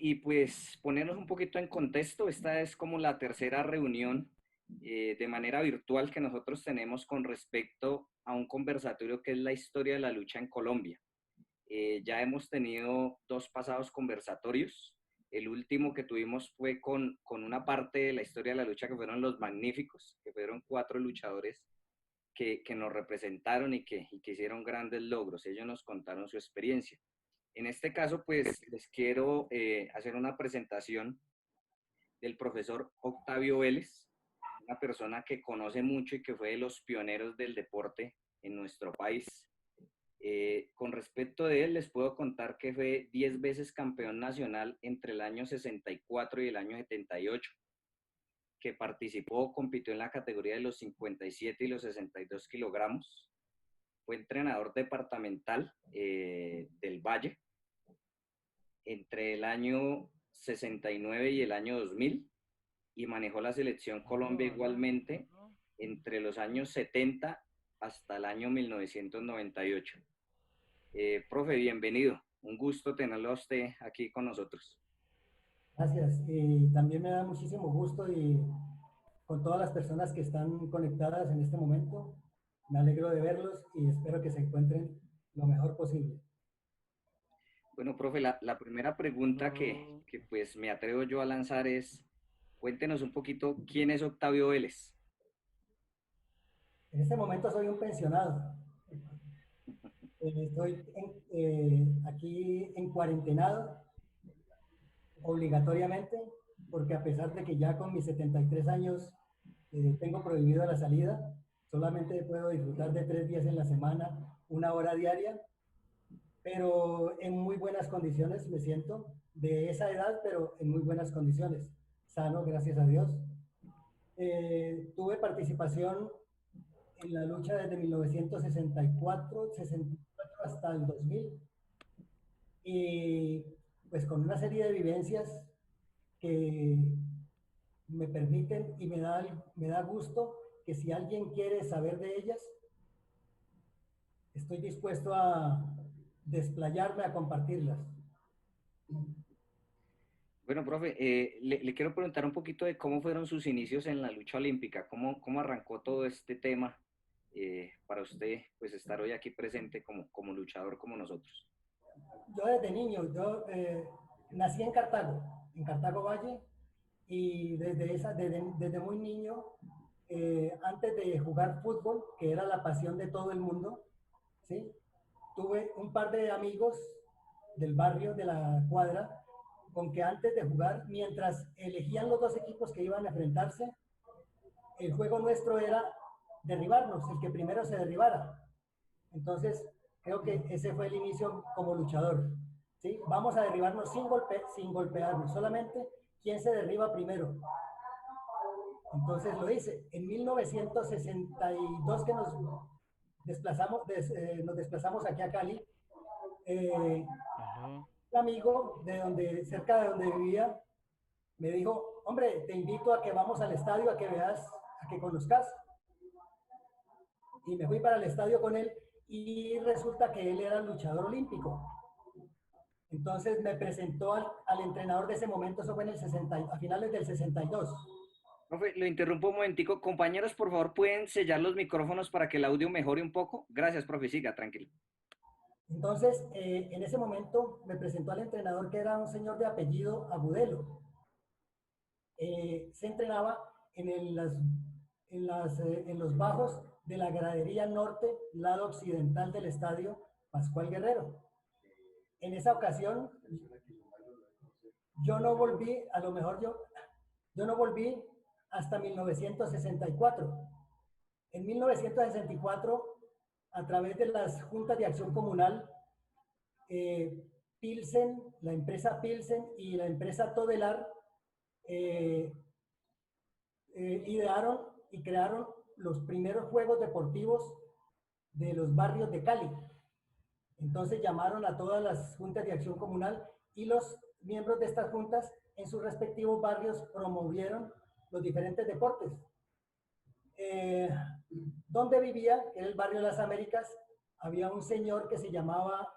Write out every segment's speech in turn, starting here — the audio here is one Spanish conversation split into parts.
y pues ponernos un poquito en contexto, esta es como la tercera reunión de manera virtual que nosotros tenemos con respecto a un conversatorio que es la historia de la lucha en Colombia. Ya hemos tenido dos pasados conversatorios. El último que tuvimos fue con una parte de la historia de la lucha que fueron los Magníficos, que fueron cuatro luchadores que nos representaron y que hicieron grandes logros. Ellos nos contaron su experiencia. En este caso, pues les quiero hacer una presentación del profesor Octavio Vélez, una persona que conoce mucho y que fue de los pioneros del deporte en nuestro país. Con respecto de él, les puedo contar que fue 10 veces campeón nacional entre el año 64 y el año 78, que participó, compitió en la categoría de los 57 y los 62 kilogramos, fue entrenador departamental del Valle entre el año 69 y el año 2000 y manejó la selección Colombia igualmente entre los años 70 hasta el año 1998. Profe, bienvenido. Un gusto tenerlo a usted aquí con nosotros. Gracias. Y también me da muchísimo gusto y con todas las personas que están conectadas en este momento. Me alegro de verlos y espero que se encuentren lo mejor posible. Bueno, profe, la primera pregunta que pues me atrevo yo a lanzar es, cuéntenos un poquito quién es Octavio Vélez. En este momento soy un pensionado. Estoy aquí en cuarentenado obligatoriamente porque a pesar de que ya con mis 73 años tengo prohibido la salida, solamente puedo disfrutar de 3 días en la semana, 1 hora diaria, pero en muy buenas condiciones me siento, de esa edad, pero en muy buenas condiciones, sano, gracias a Dios. Tuve participación en la lucha desde 1964 hasta el 2000 y pues con una serie de vivencias que me permiten y me da gusto que si alguien quiere saber de ellas, estoy dispuesto a desplayarme, a compartirlas. Bueno, profe, le quiero preguntar un poquito de cómo fueron sus inicios en la lucha olímpica, cómo arrancó todo este tema para usted, pues estar hoy aquí presente como luchador como nosotros. Yo desde niño, yo nací en Cartago Valle, y desde muy niño, antes de jugar fútbol, que era la pasión de todo el mundo, ¿sí? Tuve un par de amigos del barrio, de la cuadra, con que antes de jugar, mientras elegían los dos equipos que iban a enfrentarse, el juego nuestro era derribarnos, el que primero se derribara. Entonces, creo que ese fue el inicio como luchador. ¿Sí? Vamos a derribarnos sin golpearnos, solamente quién se derriba primero. Entonces lo hice. En 1962 que nos desplazamos aquí a Cali, eh, un amigo cerca de donde vivía, me dijo, hombre, te invito a que vamos al estadio, a que veas, a que conozcas. Y me fui para el estadio con él y resulta que él era luchador olímpico. Entonces me presentó al entrenador de ese momento, eso fue en el 60, a finales del 62. Profe, lo interrumpo un momentico. Compañeros, por favor, ¿pueden sellar los micrófonos para que el audio mejore un poco? Gracias, profe, siga, tranquilo. Entonces, en ese momento me presentó al entrenador que era un señor de apellido Agudelo. Se entrenaba en los bajos de la gradería norte, lado occidental del estadio Pascual Guerrero. En esa ocasión, yo no volví, a lo mejor yo no volví hasta 1964. En 1964, a través de las juntas de acción comunal, Pilsen, la empresa Pilsen y la empresa Todelar eh, idearon y crearon los primeros juegos deportivos de los barrios de Cali. Entonces llamaron a todas las juntas de acción comunal y los miembros de estas juntas en sus respectivos barrios promovieron los diferentes deportes. Eh, donde vivía, que era el barrio de las Américas, había un señor que se llamaba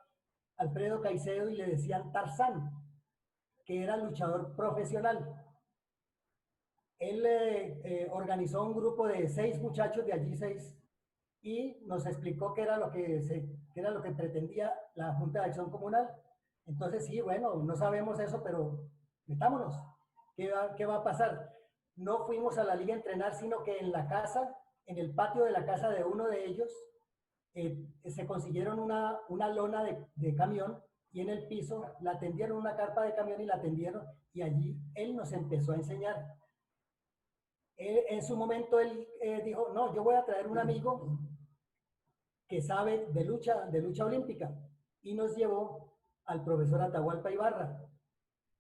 Alfredo Caicedo y le decían Tarzán. que era luchador profesional. Él organizó un grupo de 6 muchachos de allí, 6, y nos explicó qué era lo que pretendía la Junta de Acción Comunal. Entonces, sí, bueno, no sabemos eso, pero metámonos. Qué va a pasar? No fuimos a la liga a entrenar, sino que en la casa, en el patio de la casa de uno de ellos, se consiguieron una lona de camión y en el piso la tendieron, una carpa de camión y la tendieron, y allí él nos empezó a enseñar. En su momento él dijo, no, yo voy a traer un amigo que sabe de lucha olímpica, y nos llevó al profesor Atahualpa Ibarra,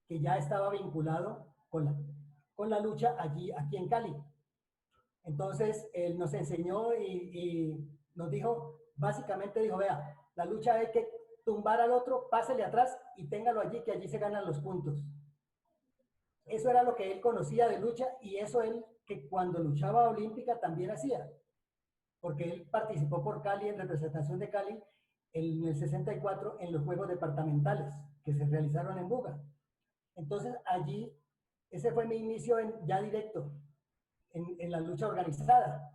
que ya estaba vinculado con la lucha aquí en Cali. Entonces, él nos enseñó y nos dijo, básicamente dijo, vea, la lucha hay que tumbar al otro, pásele atrás y téngalo allí, que allí se ganan los puntos. Eso era lo que él conocía de lucha, y eso él, que cuando luchaba olímpica también hacía, porque él participó por Cali, en representación de Cali, en el 64, en los Juegos Departamentales que se realizaron en Buga. Entonces allí, ese fue mi inicio ya directo en la lucha organizada.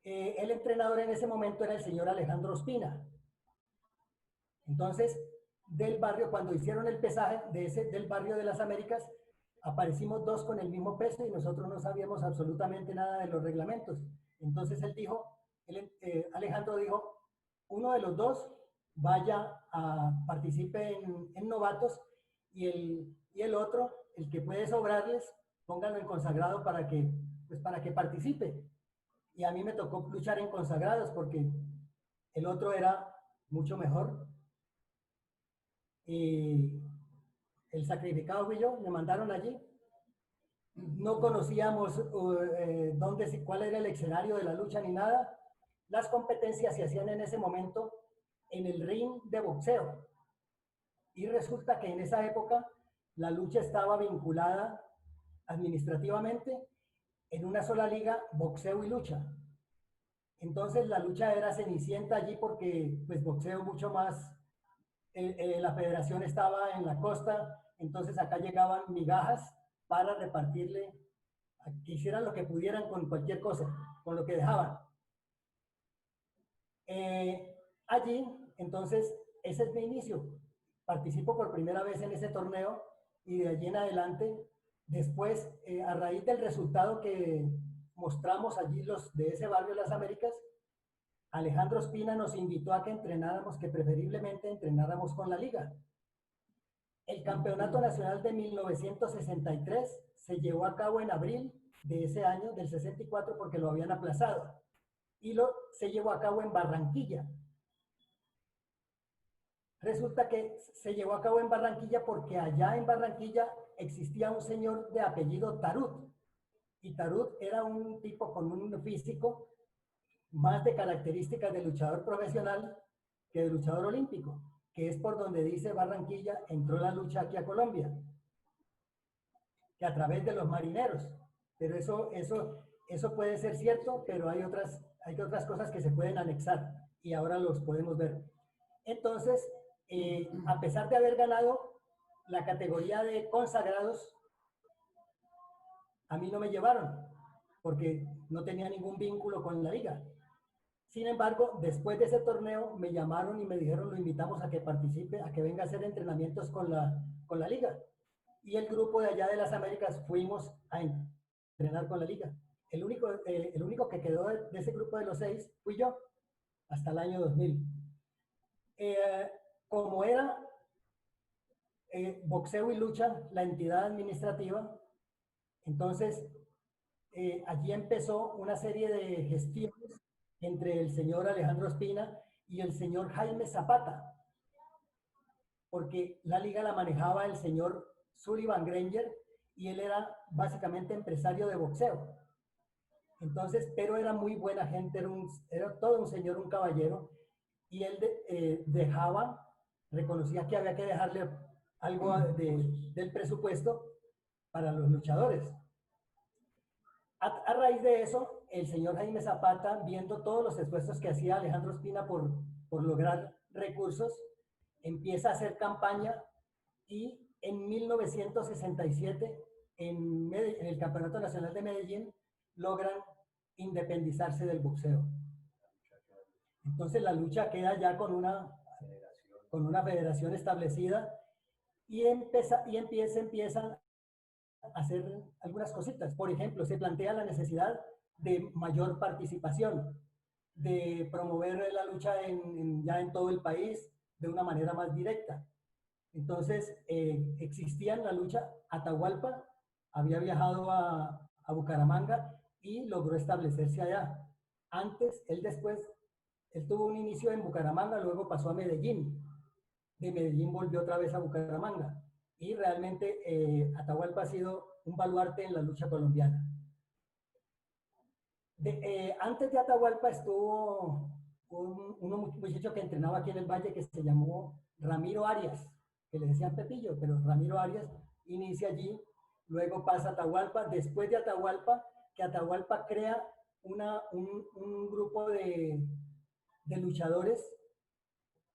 El entrenador en ese momento era el señor Alejandro Ospina. Entonces, del barrio, cuando hicieron el pesaje del barrio de las Américas, aparecimos 2 con el mismo peso y nosotros no sabíamos absolutamente nada de los reglamentos. Entonces él dijo, Alejandro dijo, uno de los 2 vaya a participe en novatos, y el otro, el que puede sobrarles, pónganlo en consagrado para que participe. Y a mí me tocó luchar en consagrados porque el otro era mucho mejor. Y el sacrificado fui yo, me mandaron allí. No conocíamos cuál era el escenario de la lucha ni nada. Las competencias se hacían en ese momento en el ring de boxeo. Y resulta que en esa época la lucha estaba vinculada administrativamente en una sola liga, boxeo y lucha. Entonces la lucha era cenicienta allí porque pues boxeo mucho más, la federación estaba en la costa, entonces acá llegaban migajas para repartirle, que hicieran lo que pudieran con cualquier cosa, con lo que dejaban. Allí, entonces, ese es mi inicio. Participo por primera vez en ese torneo, y de allí en adelante, después, a raíz del resultado que mostramos allí los de ese barrio de las Américas, Alejandro Espina nos invitó a que entrenáramos, que preferiblemente entrenáramos con la liga. El campeonato nacional de 1963 se llevó a cabo en abril de ese año, del 64, porque lo habían aplazado, y se llevó a cabo en Barranquilla. Resulta que se llevó a cabo en Barranquilla porque allá en Barranquilla existía un señor de apellido Tarut, y Tarut era un tipo con un físico más de características de luchador profesional que de luchador olímpico, que es por donde dice Barranquilla entró la lucha aquí a Colombia, que a través de los marineros. Pero eso puede ser cierto, pero hay otras cosas que se pueden anexar, y ahora los podemos ver. Entonces, a pesar de haber ganado la categoría de consagrados, a mí no me llevaron, porque no tenía ningún vínculo con la liga. Sin embargo, después de ese torneo me llamaron y me dijeron, lo invitamos a que participe, a que venga a hacer entrenamientos con la liga. Y el grupo de allá de las Américas fuimos a entrenar con la liga. El único que quedó de ese grupo de los 6 fui yo, hasta el año 2000. Como era boxeo y lucha la entidad administrativa, entonces allí empezó una serie de gestiones entre el señor Alejandro Espina y el señor Jaime Zapata, porque la liga la manejaba el señor Sullivan Granger, y él era básicamente empresario de boxeo. Entonces, pero era muy buena gente, era todo un señor, un caballero, y él reconocía que había que dejarle algo del presupuesto para los luchadores. A raíz de eso, el señor Jaime Zapata, viendo todos los esfuerzos que hacía Alejandro Espina por lograr recursos, empieza a hacer campaña y En 1967, en el Campeonato Nacional de Medellín, logran independizarse del boxeo. Entonces la lucha queda ya con una federación establecida y, empiezan a hacer algunas cositas. Por ejemplo, se plantea la necesidad de mayor participación, de promover la lucha ya en todo el país de una manera más directa. Entonces, existía en la lucha. Atahualpa había viajado a Bucaramanga y logró establecerse allá. Antes, él tuvo un inicio en Bucaramanga, luego pasó a Medellín. De Medellín volvió otra vez a Bucaramanga. Y realmente Atahualpa ha sido un baluarte en la lucha colombiana. Antes de Atahualpa estuvo un muchacho que entrenaba aquí en el Valle que se llamó Ramiro Arias, que le decían Pepillo, pero Ramiro Arias inicia allí, luego pasa a Atahualpa, después de Atahualpa, que Atahualpa crea un grupo de luchadores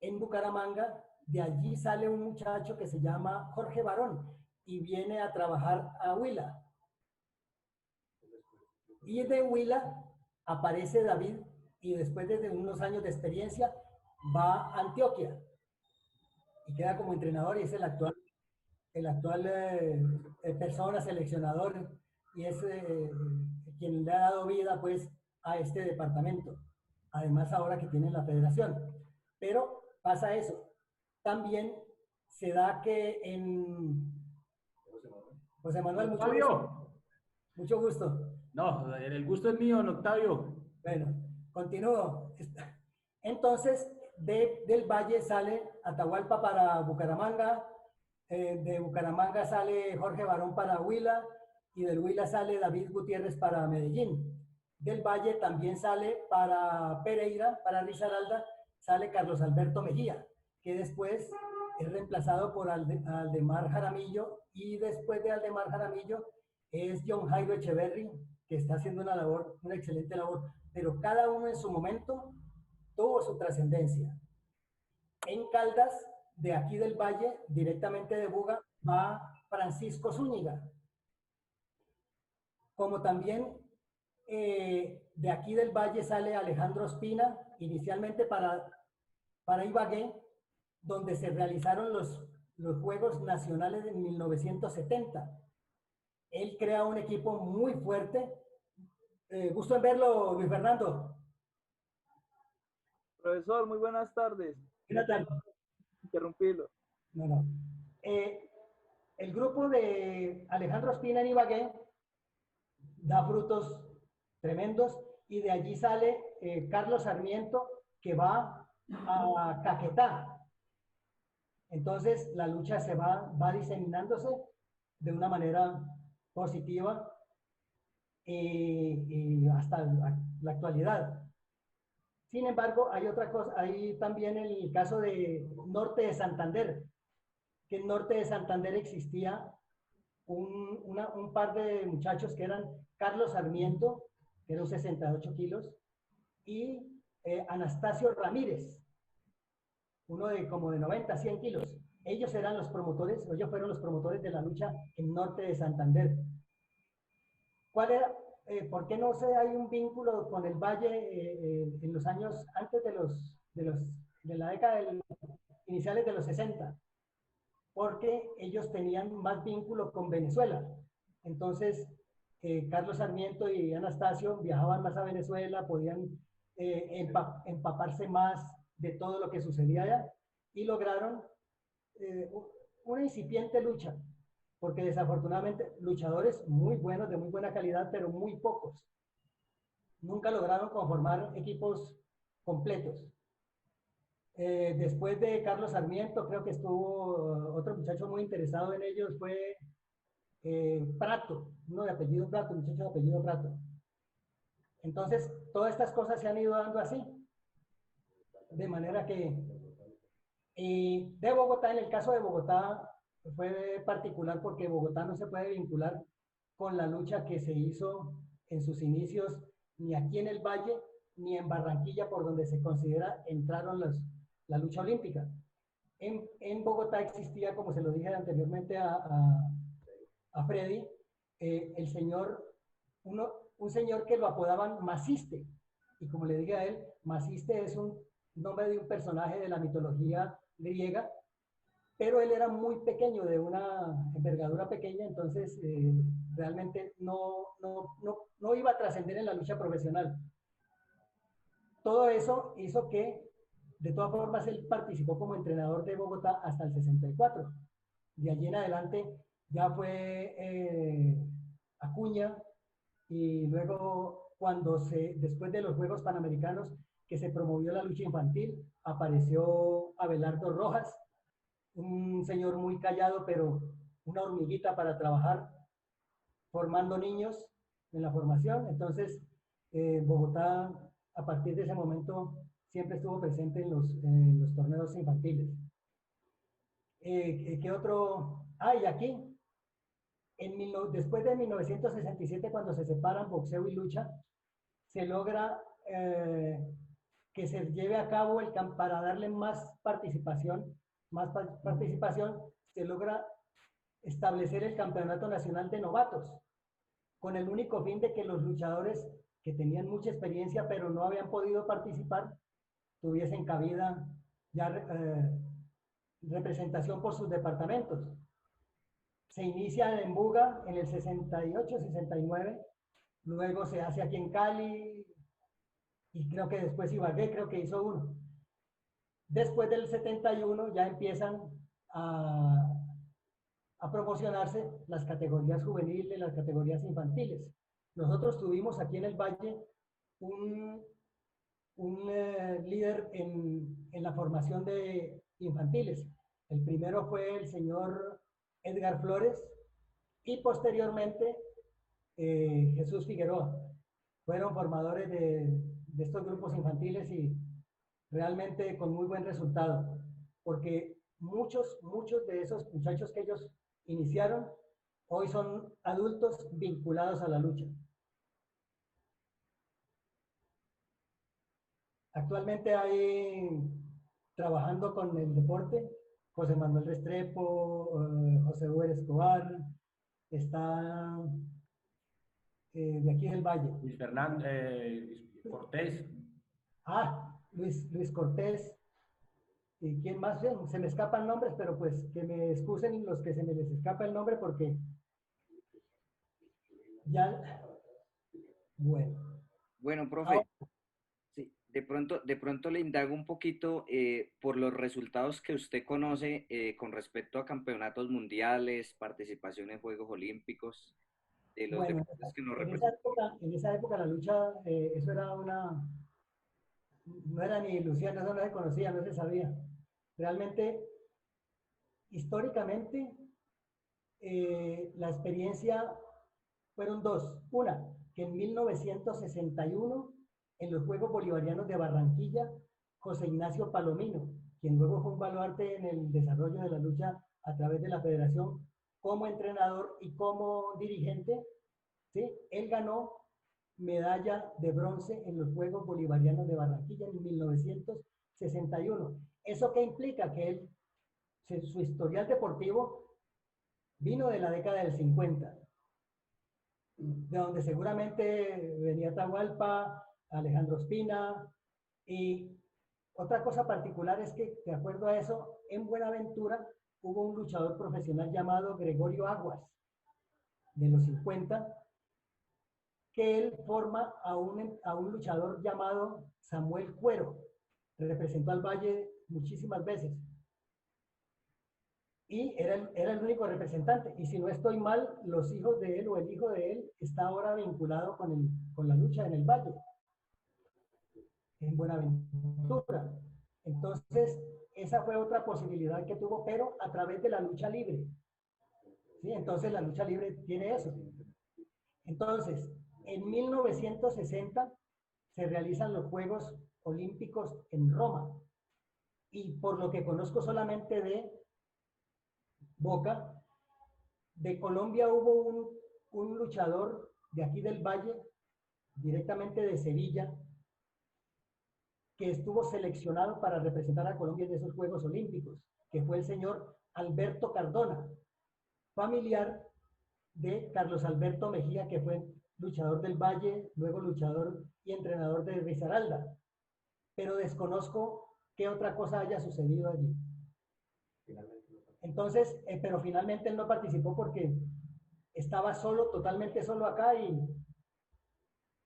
en Bucaramanga. De allí sale un muchacho que se llama Jorge Barón y viene a trabajar a Huila. Y de Huila aparece David y después de unos años de experiencia va a Antioquia y queda como entrenador y es el actual persona, seleccionador y es quien le ha dado vida pues a este departamento. Además ahora que tiene la federación. Pero pasa eso. También se da que en José Manuel, Octavio. Mucho gusto. No, el gusto es mío, don Octavio. Bueno, continúo. Entonces, del Valle sale Atahualpa para Bucaramanga, de Bucaramanga sale Jorge Barón para Huila y del Huila sale David Gutiérrez para Medellín. Del Valle también sale para Pereira, para Risaralda, sale Carlos Alberto Mejía, que después es reemplazado por Aldemar Jaramillo y después de Aldemar Jaramillo es John Jairo Echeverry, que está haciendo una excelente labor, pero cada uno en su momento tuvo su trascendencia. En Caldas, de aquí del Valle, directamente de Buga, va Francisco Zúñiga. Como también de aquí del Valle sale Alejandro Espina, inicialmente para Ibagué, donde se realizaron los Juegos Nacionales de 1970. Él crea un equipo muy fuerte. Gusto en verlo, Luis Fernando. Profesor, muy buenas tardes. ¿Qué tal? Interrumpirlo. No. El grupo de Alejandro Espina en Ibagué da frutos tremendos y de allí sale Carlos Sarmiento que va a Caquetá. Entonces la lucha va diseminándose de una manera positiva y hasta la actualidad. Sin embargo, hay otra cosa, hay también el caso de Norte de Santander, que en Norte de Santander existía un par de muchachos que eran Carlos Sarmiento, que eran 68 kilos, y Anastasio Ramírez, uno de como de 90, 100 kilos. Ellos eran los promotores, ellos fueron los promotores de la lucha en Norte de Santander. ¿Cuál era? ¿Por qué no hay un vínculo con el Valle en los años antes de la década iniciales de los 60? Porque ellos tenían más vínculo con Venezuela. Entonces, Carlos Sarmiento y Anastasio viajaban más a Venezuela, podían empaparse más de todo lo que sucedía allá y lograron una incipiente lucha, porque desafortunadamente luchadores muy buenos, de muy buena calidad, pero muy pocos. Nunca lograron conformar equipos completos. Después de Carlos Sarmiento, creo que estuvo otro muchacho muy interesado en ellos, fue Prato, uno de apellido Prato, un muchacho de apellido Prato. Entonces, todas estas cosas se han ido dando así, de manera que de Bogotá, en el caso de Bogotá, fue particular porque Bogotá no se puede vincular con la lucha que se hizo en sus inicios, ni aquí en el Valle, ni en Barranquilla, por donde se considera entraron la lucha olímpica. en Bogotá existía, como se lo dije anteriormente a Freddy, el señor, un señor que lo apodaban Maciste. Y como le dije a él, Maciste es un nombre de un personaje de la mitología griega, pero él era muy pequeño, de una envergadura pequeña, entonces realmente no iba a trascender en la lucha profesional. Todo eso hizo que, de todas formas, él participó como entrenador de Bogotá hasta el 64. De allí en adelante ya fue Acuña, y luego después de los Juegos Panamericanos que se promovió la lucha infantil, apareció Abelardo Rojas, un señor muy callado, pero una hormiguita para trabajar, formando niños en la formación. Entonces, Bogotá, a partir de ese momento, siempre estuvo presente en los torneos infantiles. ¿Qué otro? Ah, y aquí, después de 1967, cuando se separan boxeo y lucha, se logra que se lleve a cabo para darle más participación, se logra establecer el Campeonato Nacional de Novatos, con el único fin de que los luchadores que tenían mucha experiencia pero no habían podido participar, tuviesen cabida, ya representación por sus departamentos. Se inicia en Buga en el 68, 69, luego se hace aquí en Cali, y creo que después Ibagué, creo que hizo uno. Después del 71 ya empiezan a, a promocionarse las categorías juveniles, las categorías infantiles. Nosotros tuvimos aquí en el Valle un líder en la formación de infantiles. El primero fue el señor Edgar Flores y posteriormente Jesús Figueroa. Fueron formadores de estos grupos infantiles y realmente con muy buen resultado, porque muchos de esos muchachos que ellos iniciaron hoy son adultos vinculados a la lucha. Actualmente hay, trabajando con el deporte, José Manuel Restrepo, José Uber Escobar, está de aquí del Valle. Luis Fernández, Cortés. Luis Cortés. ¿Y quién más? Se me escapan nombres, pero pues que me excusen los que se me les escapa el nombre porque ya, bueno. Bueno, profe, sí, de pronto le indago un poquito por los resultados que usted conoce con respecto a campeonatos mundiales, participación en Juegos Olímpicos, de los Bueno, deportes que nos representan. en esa época la lucha, eso era no era ni ilusión, eso no se conocía, no se sabía. Realmente, históricamente, la experiencia fueron dos. Una, que en 1961, en los Juegos Bolivarianos de Barranquilla, José Ignacio Palomino, quien luego fue un baluarte en el desarrollo de la lucha a través de la federación, como entrenador y como dirigente, ¿sí? Él ganó medalla de bronce en los Juegos Bolivarianos de Barranquilla en 1961. ¿Eso qué implica? Que su historial deportivo vino de la década del 50, de donde seguramente venía Atahualpa, Alejandro Espina, y otra cosa particular es que, de acuerdo a eso, en Buenaventura hubo un luchador profesional llamado Gregorio Aguas, de los 50, que él forma a un luchador llamado Samuel Cuero, que representó al Valle muchísimas veces. Y era el único representante. Y si no estoy mal, los hijos de él o el hijo de él está ahora vinculado con la lucha en el Valle, en Buenaventura. Entonces, esa fue otra posibilidad que tuvo, pero a través de la lucha libre. ¿Sí? Entonces, la lucha libre tiene eso. Entonces, en 1960 se realizan los Juegos Olímpicos en Roma. Y por lo que conozco solamente de Boca, de Colombia hubo un luchador de aquí del Valle, directamente de Sevilla, que estuvo seleccionado para representar a Colombia en esos Juegos Olímpicos, que fue el señor Alberto Cardona, familiar de Carlos Alberto Mejía, que fue luchador del Valle, luego luchador y entrenador de Risaralda. Pero desconozco qué otra cosa haya sucedido allí. Entonces, pero finalmente él no participó porque estaba solo, totalmente solo acá, y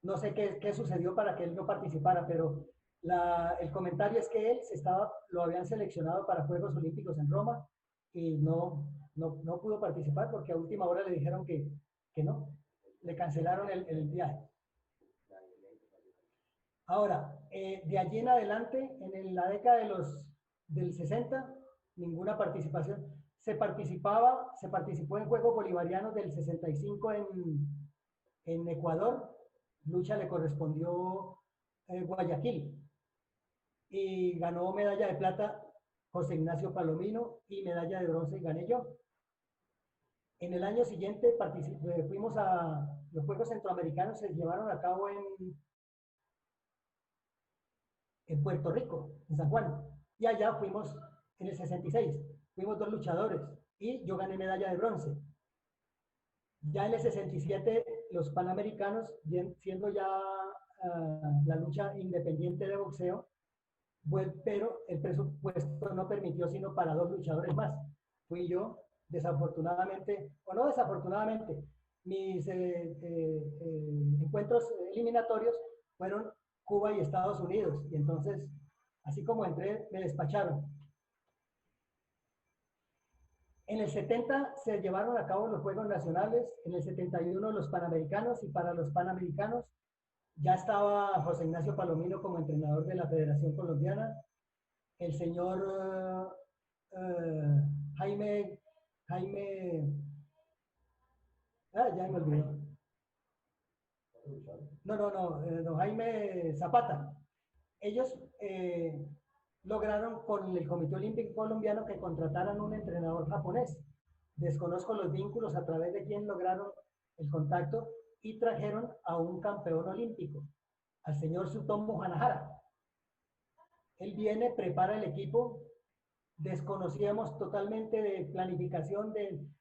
no sé qué sucedió para que él no participara, pero el comentario es que él lo habían seleccionado para Juegos Olímpicos en Roma y no pudo participar porque a última hora le dijeron que no, le cancelaron el viaje. Ahora, de allí en adelante, en la década del 60, ninguna participación. Se participó en Juegos Bolivarianos del 65 en Ecuador. Lucha le correspondió Guayaquil. Y ganó medalla de plata José Ignacio Palomino y medalla de bronce gané yo. En el año siguiente fuimos a los Juegos Centroamericanos, se llevaron a cabo en Puerto Rico, en San Juan. Y allá fuimos en el 66. Fuimos 2 luchadores y yo gané medalla de bronce. Ya en el 67, los Panamericanos, siendo ya la lucha independiente de boxeo, pero el presupuesto no permitió sino para 2 luchadores más. Fui yo, desafortunadamente, o no desafortunadamente, mis encuentros eliminatorios fueron Cuba y Estados Unidos, y entonces, así como entré, me despacharon. En el 70 se llevaron a cabo los Juegos Nacionales, en el 71 los Panamericanos, y para los Panamericanos ya estaba José Ignacio Palomino como entrenador de la Federación Colombiana, el señor Jaime, ya me olvidé. Don Jaime Zapata. Ellos lograron con el Comité Olímpico Colombiano que contrataran un entrenador japonés. Desconozco los vínculos a través de quién lograron el contacto y trajeron a un campeón olímpico, al señor Tsutomu Hanahara. Él viene, prepara el equipo, desconocíamos totalmente de planificación,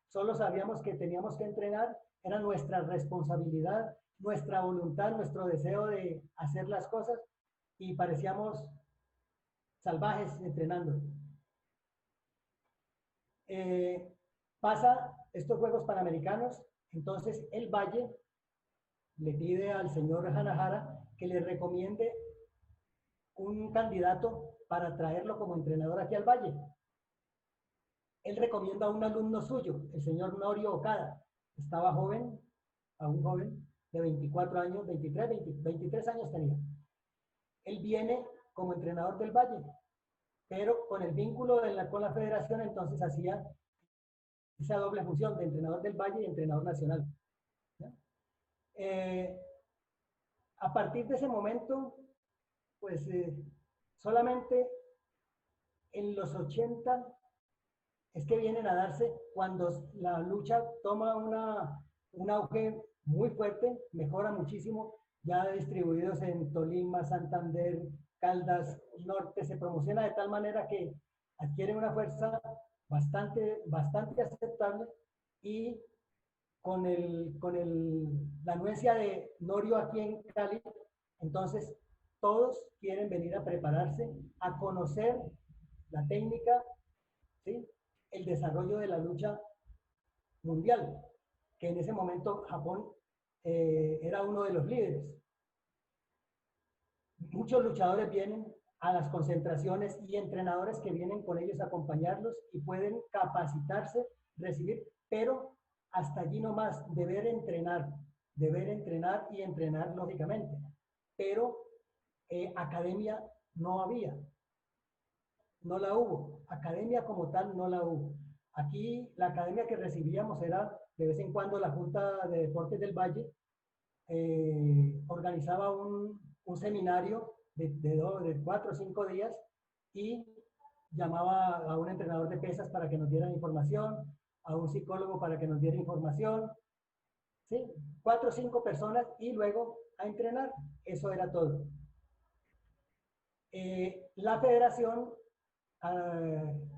solo sabíamos que teníamos que entrenar, era nuestra responsabilidad, nuestra voluntad, nuestro deseo de hacer las cosas, y parecíamos salvajes entrenando. Pasa estos Juegos Panamericanos, entonces el Valle le pide al señor Hanahara que le recomiende un candidato para traerlo como entrenador aquí al Valle. Él recomienda a un alumno suyo, el señor Norio Okada. Estaba joven, aún joven, de 24 años, 23 años tenía. Él viene como entrenador del Valle, pero con el vínculo con la federación, entonces hacía esa doble función de entrenador del Valle y entrenador nacional. A partir de ese momento, pues solamente en los 80 es que vienen a darse cuando la lucha toma un auge muy fuerte, mejora muchísimo, ya distribuidos en Tolima, Santander, Caldas, Norte, se promociona de tal manera que adquiere una fuerza bastante aceptable, y con la anuencia de Norio aquí en Cali, entonces todos quieren venir a prepararse, a conocer la técnica, ¿sí? El desarrollo de la lucha mundial, que en ese momento Japón era uno de los líderes. Muchos luchadores vienen a las concentraciones y entrenadores que vienen con ellos a acompañarlos y pueden capacitarse, recibir, pero hasta allí no más, deber entrenar y entrenar lógicamente, pero academia no había, no la hubo, academia como tal no la hubo. Aquí la academia que recibíamos era de vez en cuando la Junta de Deportes del Valle organizaba un seminario de 4 o 5 días y llamaba a un entrenador de pesas para que nos diera información, a un psicólogo para que nos diera información, ¿sí? 4 o 5 personas y luego a entrenar. Eso era todo. La federación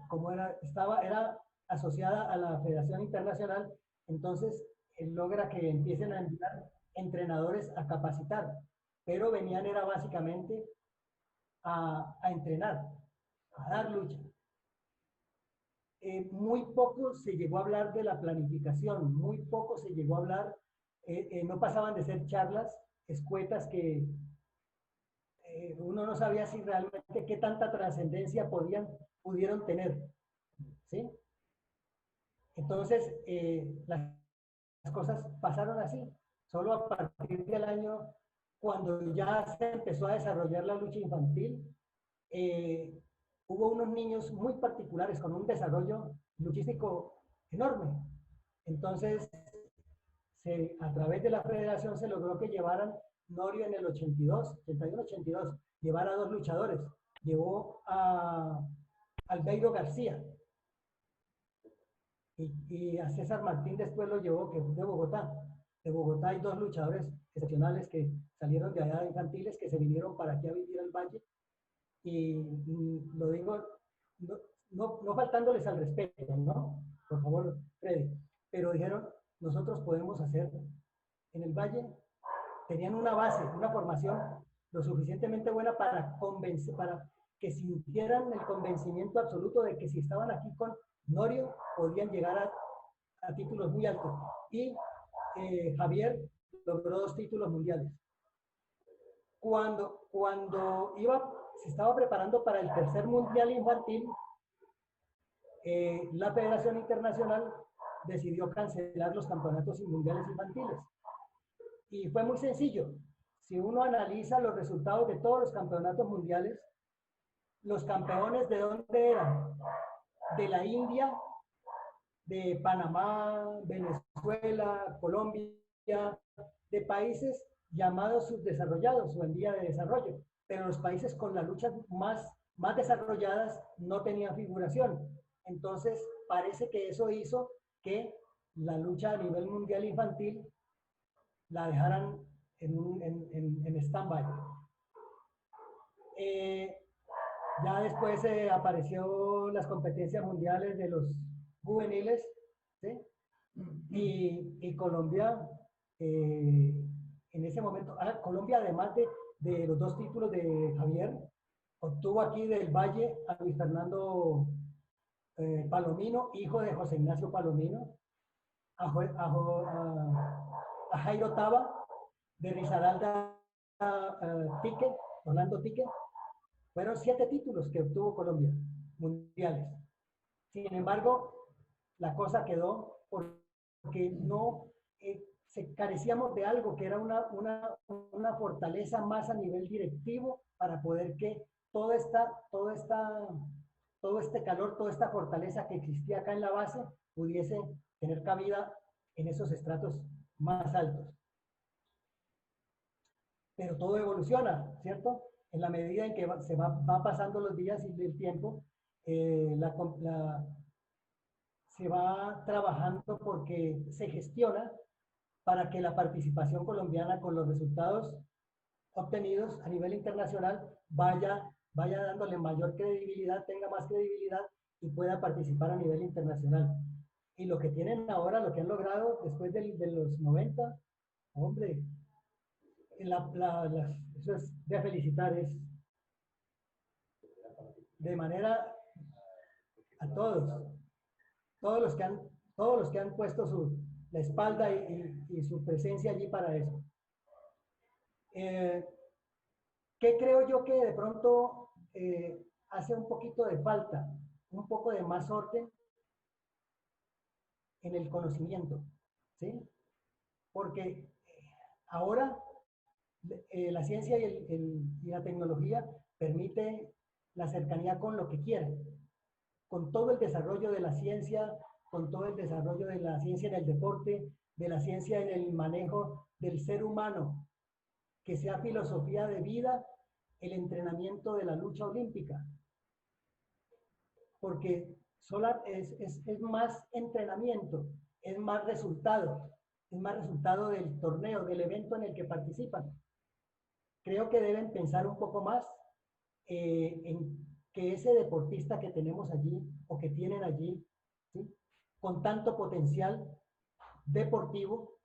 como era asociada a la Federación Internacional, entonces logra que empiecen a enviar entrenadores a capacitar, pero venían era básicamente a entrenar, a dar lucha. Muy poco se llegó a hablar de la planificación, muy poco se llegó a hablar, no pasaban de ser charlas escuetas que uno no sabía si realmente qué tanta trascendencia pudieron tener, ¿sí? Entonces, las cosas pasaron así. Solo a partir del año, cuando ya se empezó a desarrollar la lucha infantil, eh, hubo unos niños muy particulares con un desarrollo luchístico enorme. Entonces, a través de la federación se logró que llevaran Norio en el 82, 81, 82, llevara a dos luchadores. Llevó a Albeiro García y a César Martín después lo llevó, que es de Bogotá. De Bogotá hay dos luchadores excepcionales que salieron de allá de infantiles, que se vinieron para aquí a vivir al Valle. Y lo digo, no faltándoles al respeto, ¿no? Por favor, Freddy. Pero dijeron, nosotros podemos hacer en el Valle, tenían una base, una formación lo suficientemente buena para convencer, para que sintieran el convencimiento absoluto de que si estaban aquí con Norio podían llegar a títulos muy altos. Y Javier logró 2 títulos mundiales. Cuando se estaba preparando para el tercer mundial infantil, la Federación Internacional decidió cancelar los campeonatos mundiales infantiles. Y fue muy sencillo. Si uno analiza los resultados de todos los campeonatos mundiales, los campeones ¿de dónde eran? De la India, de Panamá, Venezuela, Colombia, de países llamados subdesarrollados o en vía de desarrollo. Pero los países con las luchas más desarrolladas no tenían figuración. Entonces, parece que eso hizo que la lucha a nivel mundial infantil la dejaran en stand-by. Ya después apareció las competencias mundiales de los juveniles, ¿sí? Y Colombia, en ese momento, Colombia además de los 2 títulos de Javier, obtuvo aquí del Valle a Luis Fernando Palomino, hijo de José Ignacio Palomino, a Jairo Taba, de Risaralda Tique, Orlando Tique. Fueron 7 títulos que obtuvo Colombia, mundiales. Sin embargo, la cosa quedó porque no carecíamos de algo que era una fortaleza más a nivel directivo para poder que todo este calor, toda esta fortaleza que existía acá en la base pudiese tener cabida en esos estratos más altos. Pero todo evoluciona, ¿cierto? En la medida en que se va pasando los días y el tiempo, se va trabajando porque se gestiona para que la participación colombiana con los resultados obtenidos a nivel internacional vaya dándole mayor credibilidad, tenga más credibilidad y pueda participar a nivel internacional. Y lo que tienen ahora, lo que han logrado después de los 90, hombre, eso es de felicitar, es de manera a todos los que han puesto la espalda y su presencia allí para eso. ¿Qué creo yo que de pronto hace un poquito de falta? Un poco de más orden en el conocimiento, ¿sí? Porque ahora la ciencia y la tecnología permite la cercanía con lo que quieran, con todo el desarrollo de la ciencia, con todo el desarrollo de la ciencia en el deporte, de la ciencia en el manejo del ser humano, que sea filosofía de vida el entrenamiento de la lucha olímpica, porque es más entrenamiento, es más resultado del torneo, del evento en el que participan. Creo que deben pensar un poco más que ese deportista que tenemos allí o que tienen allí, ¿sí?, con tanto potencial deportivo,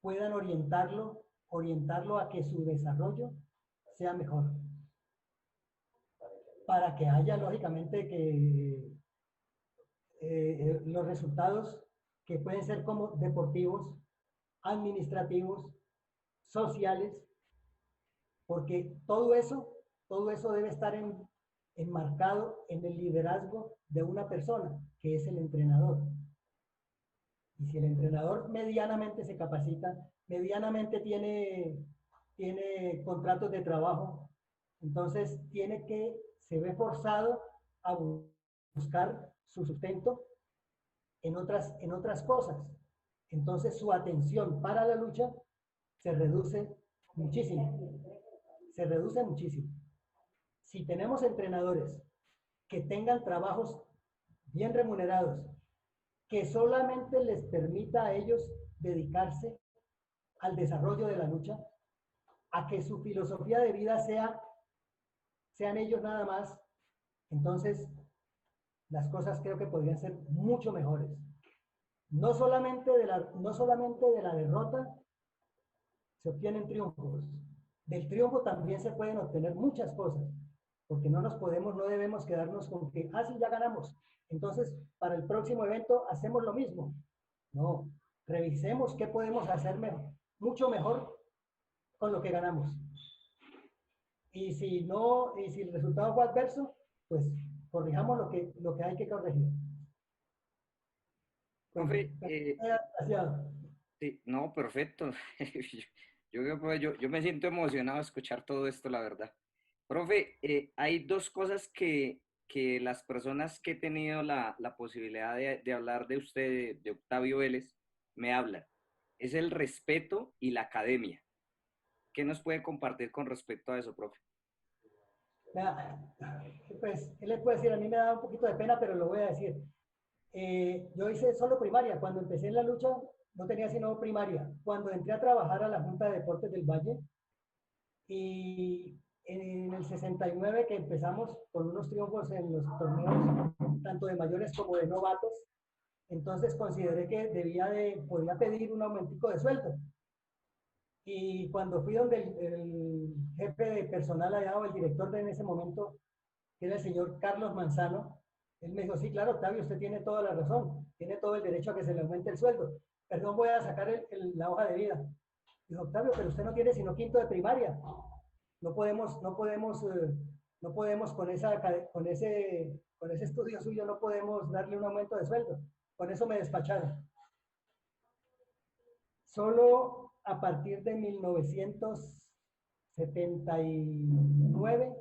puedan orientarlo a que su desarrollo sea mejor. Para que haya, lógicamente, que los resultados que pueden ser como deportivos, administrativos, sociales, porque todo eso debe estar enmarcado en el liderazgo de una persona, que es el entrenador. Y si el entrenador medianamente se capacita, medianamente tiene contratos de trabajo, entonces se ve forzado a buscar su sustento en otras cosas. Entonces su atención para la lucha se reduce muchísimo. Se reduce muchísimo. Si tenemos entrenadores que tengan trabajos bien remunerados, que solamente les permita a ellos dedicarse al desarrollo de la lucha, a que su filosofía de vida sean ellos nada más, entonces las cosas creo que podrían ser mucho mejores. No solamente de la derrota se obtienen triunfos. Del triunfo también se pueden obtener muchas cosas, porque no debemos quedarnos con que, sí, ya ganamos. Entonces, para el próximo evento hacemos lo mismo. No, revisemos qué podemos hacer mucho mejor con lo que ganamos. Y si no, y si el resultado fue adverso, pues corrijamos lo que hay que corregir. Profe, Gracias. sí, no, perfecto. Yo me siento emocionado de escuchar todo esto, la verdad. Profe, hay dos cosas que las personas que he tenido la posibilidad de hablar de usted, de Octavio Vélez, me hablan. Es el respeto y la academia. ¿Qué nos puede compartir con respecto a eso, profe? Pues, ¿qué les puedo decir? A mí me da un poquito de pena, pero lo voy a decir. Yo hice solo primaria. Cuando empecé en la lucha, no tenía sino primaria. Cuando entré a trabajar a la Junta de Deportes del Valle, y en el 69 que empezamos con unos triunfos en los torneos, tanto de mayores como de novatos, entonces consideré que podía pedir un aumentico de sueldo. Y cuando fui donde el jefe de personal allá, o el director en ese momento, que era el señor Carlos Manzano, él me dijo: sí, claro, Octavio, usted tiene toda la razón, tiene todo el derecho a que se le aumente el sueldo. Perdón, voy a sacar la hoja de vida. Dijo: Octavio, pero usted no tiene sino quinto de primaria. No podemos con ese estudio suyo, no podemos darle un aumento de sueldo. Con eso me despacharon. Solo a partir de 1979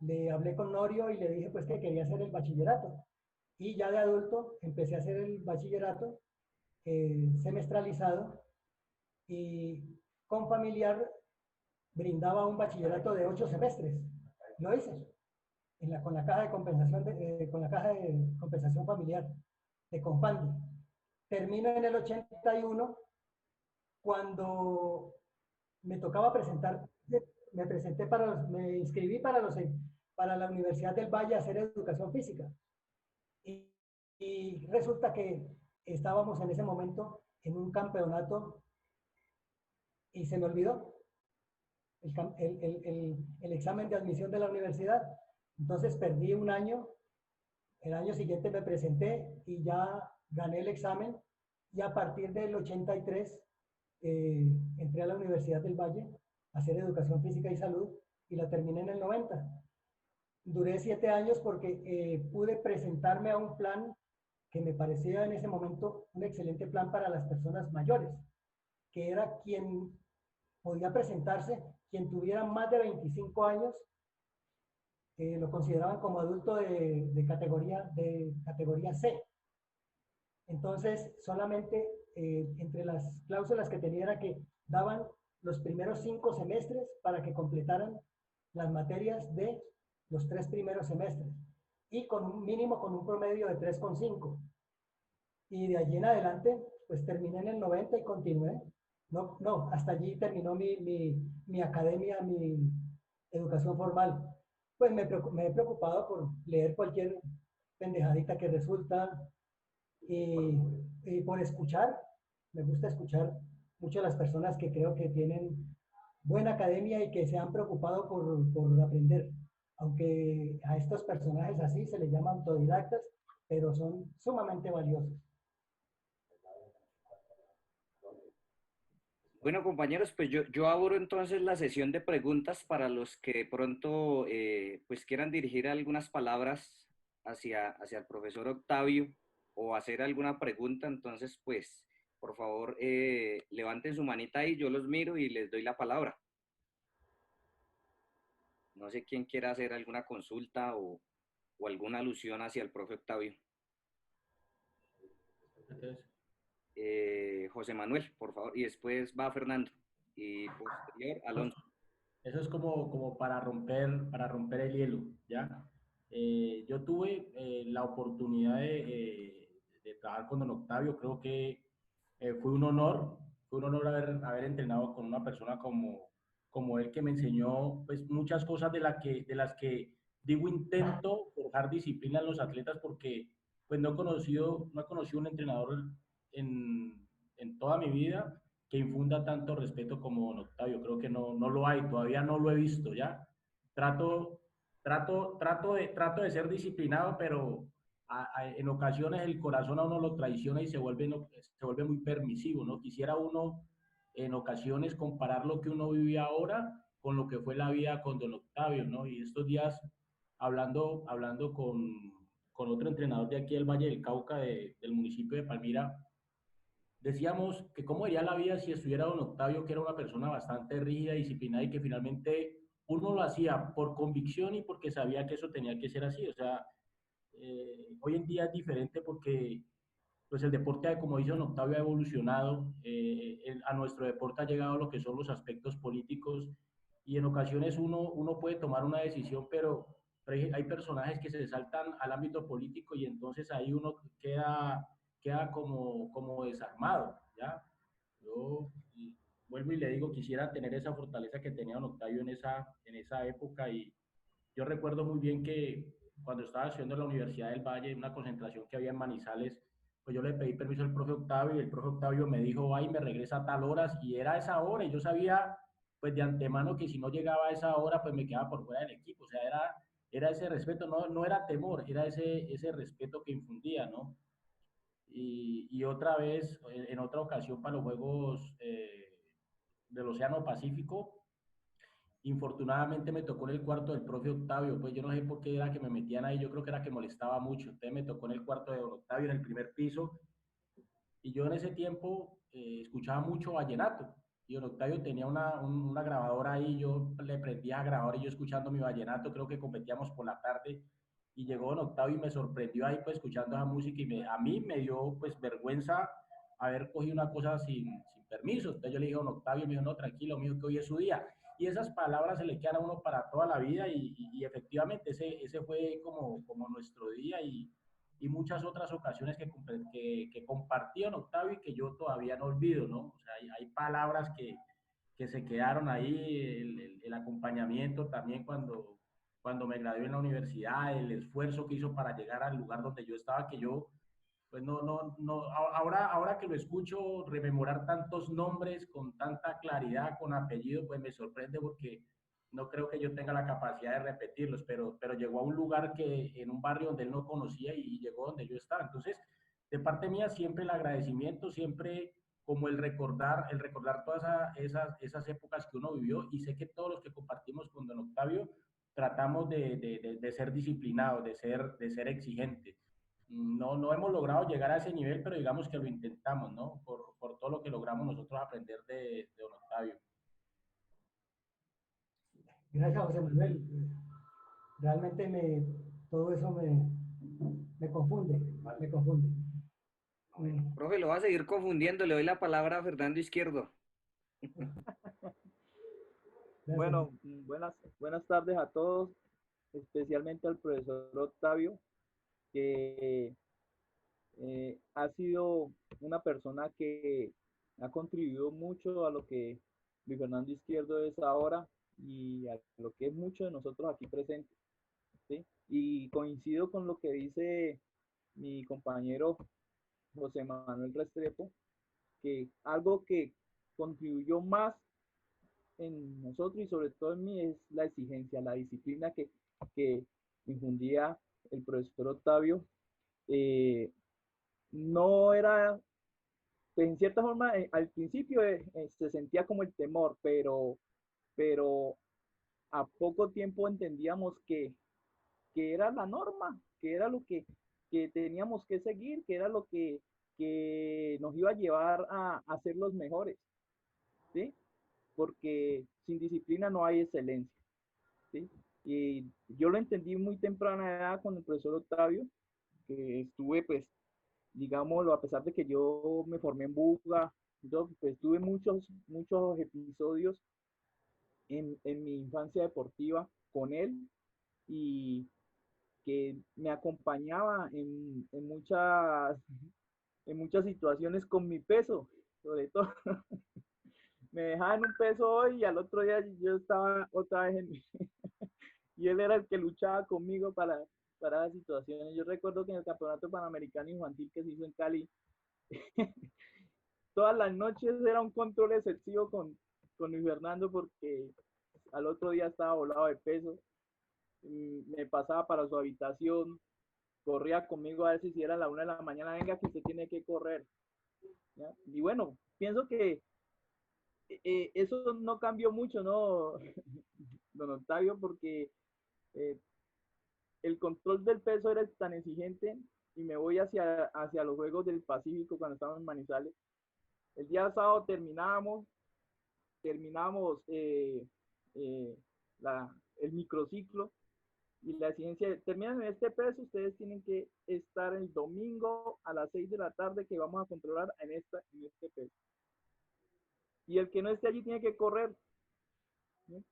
le hablé con Norio y le dije pues que quería hacer el bachillerato. Y ya de adulto empecé a hacer el bachillerato semestralizado, y con familiar brindaba un bachillerato de 8 semestres. Lo hice con la caja de compensación familiar de Confandi. Termino en el 81, cuando me tocaba presentar, me inscribí para la Universidad del Valle a hacer educación física. Y resulta que estábamos en ese momento en un campeonato y se me olvidó el examen de admisión de la universidad. Entonces perdí un año. El año siguiente me presenté y ya gané el examen, y a partir del 83 entré a la Universidad del Valle a hacer educación física y salud, y la terminé en el 90. Duré 7 años porque pude presentarme a un plan que me parecía en ese momento un excelente plan para las personas mayores, que era quien podía presentarse, quien tuviera más de 25 años, lo consideraban como adulto de categoría C. Entonces, solamente entre las cláusulas que tenía era que daban los primeros 5 semestres para que completaran las materias de los 3 primeros semestres, y con un promedio de 3,5. Y de allí en adelante, pues terminé en el 90 y continué. No, hasta allí terminó mi academia, mi educación formal. Pues me he preocupado por leer cualquier pendejadita que resulta y, y por escuchar. Me gusta escuchar mucho a las personas que creo que tienen buena academia y que se han preocupado por aprender. Aunque a estos personajes así se les llama autodidactas, pero son sumamente valiosos. Bueno, compañeros, pues yo abro entonces la sesión de preguntas para los que de pronto pues quieran dirigir algunas palabras hacia el profesor Octavio o hacer alguna pregunta. Entonces, pues, por favor, levanten su manita ahí, yo los miro y les doy la palabra. No sé quién quiera hacer alguna consulta o alguna alusión hacia el profe Octavio. Entonces, José Manuel, por favor, y después va Fernando y posterior Alonso. eso es como para romper el hielo, ¿ya? Yo tuve la oportunidad de trabajar con don Octavio, creo que fue un honor haber entrenado con una persona como él que me enseñó pues muchas cosas de las que digo intento forjar disciplina en los atletas porque pues no he conocido un entrenador en toda mi vida que infunda tanto respeto como don Octavio. Creo que no lo hay, todavía no lo he visto, ¿ya? Trato, trato de ser disciplinado, pero en ocasiones el corazón a uno lo traiciona y se vuelve muy permisivo, ¿no? Quisiera uno en ocasiones comparar lo que uno vive ahora con lo que fue la vida con don Octavio, ¿no? Y estos días hablando con otro entrenador de aquí del Valle del Cauca, del municipio de Palmira, decíamos que cómo sería la vida si estuviera don Octavio, que era una persona bastante rígida, disciplinada y que finalmente uno lo hacía por convicción y porque sabía que eso tenía que ser así. O sea, hoy en día es diferente porque pues el deporte, como dice don Octavio, ha evolucionado. A nuestro deporte ha llegado lo que son los aspectos políticos y en ocasiones uno puede tomar una decisión, pero hay personajes que se saltan al ámbito político y entonces ahí uno queda como desarmado, ¿ya? Yo vuelvo y le digo, quisiera tener esa fortaleza que tenía don Octavio en esa época y yo recuerdo muy bien que cuando estaba estudiando en la Universidad del Valle, en una concentración que había en Manizales, pues yo le pedí permiso al profe Octavio y el profe Octavio me dijo, ay, me regresa a tal hora y era esa hora y yo sabía pues de antemano que si no llegaba a esa hora pues me quedaba por fuera del equipo, o sea, era ese respeto, no era temor, era ese respeto que infundía, ¿no? Y otra vez, en otra ocasión para los Juegos del Océano Pacífico, infortunadamente me tocó en el cuarto del profe Octavio, pues yo no sé por qué era que me metían ahí, yo creo que era que molestaba mucho, entonces me tocó en el cuarto de Octavio, en el primer piso, y yo en ese tiempo escuchaba mucho vallenato, y don Octavio tenía una grabadora ahí, yo le prendía a grabar y yo escuchando mi vallenato, creo que competíamos por la tarde, y llegó don Octavio y me sorprendió ahí pues escuchando esa música, y a mí me dio pues vergüenza haber cogido una cosa sin permiso, entonces yo le dije a don Octavio, me dijo, no, tranquilo, mijo, que hoy es su día, y esas palabras se le quedan a uno para toda la vida y efectivamente ese fue como nuestro día y muchas otras ocasiones que compartí en Octavio y que yo todavía no olvido, ¿no? O sea, hay palabras que se quedaron ahí, el acompañamiento también cuando me gradué en la universidad, el esfuerzo que hizo para llegar al lugar donde yo estaba, que yo pues no, ahora que lo escucho rememorar tantos nombres con tanta claridad, con apellido, pues me sorprende porque no creo que yo tenga la capacidad de repetirlos, pero llegó a un lugar en un barrio donde él no conocía y llegó donde yo estaba. Entonces, de parte mía, siempre el agradecimiento, siempre como el recordar todas esas épocas que uno vivió y sé que todos los que compartimos con don Octavio tratamos de ser disciplinados, de ser exigentes. No hemos logrado llegar a ese nivel, pero digamos que lo intentamos, ¿no? Por todo lo que logramos nosotros aprender de don Octavio. Gracias, José Manuel. Realmente todo eso me confunde, me confunde. Bueno, profe, lo va a seguir confundiendo, le doy la palabra a Fernando Izquierdo. Gracias. Bueno, buenas tardes a todos, especialmente al profesor Octavio, que ha sido una persona que ha contribuido mucho a lo que Luis Fernando Izquierdo es ahora y a lo que es mucho de nosotros aquí presentes. ¿sí? Y coincido con lo que dice mi compañero José Manuel Restrepo, que algo que contribuyó más en nosotros y sobre todo en mí es la exigencia, la disciplina que infundía el profesor Octavio. No era, pues en cierta forma, al principio se sentía como el temor, pero a poco tiempo entendíamos que era la norma, que era lo que teníamos que seguir, que era lo que nos iba a llevar a ser los mejores, ¿sí? Porque sin disciplina no hay excelencia, ¿sí? Y yo lo entendí muy temprana edad con el profesor Octavio, que estuve, pues, digámoslo, a pesar de que yo me formé en Buga, yo, pues, tuve muchos episodios en mi infancia deportiva con él y que me acompañaba en muchas situaciones con mi peso, sobre todo. Me dejaban un peso hoy y al otro día yo estaba otra vez en, y él era el que luchaba conmigo para las situaciones. Yo recuerdo que en el Campeonato Panamericano Infantil que se hizo en Cali, todas las noches era un control excesivo con Luis Fernando porque al otro día estaba volado de peso. Y me pasaba para su habitación, corría conmigo a ver si era la 1 de la mañana, venga que usted tiene que correr. ¿Ya? Y bueno, pienso que eso no cambió mucho, ¿no, don Octavio? Porque eh, el control del peso era tan exigente y me voy hacia los Juegos del Pacífico cuando estábamos en Manizales. El día sábado terminamos eh, el microciclo y la exigencia, terminan en este peso, ustedes tienen que estar el domingo a las 6 de la tarde que vamos a controlar en este peso. Y el que no esté allí tiene que correr, ¿sí?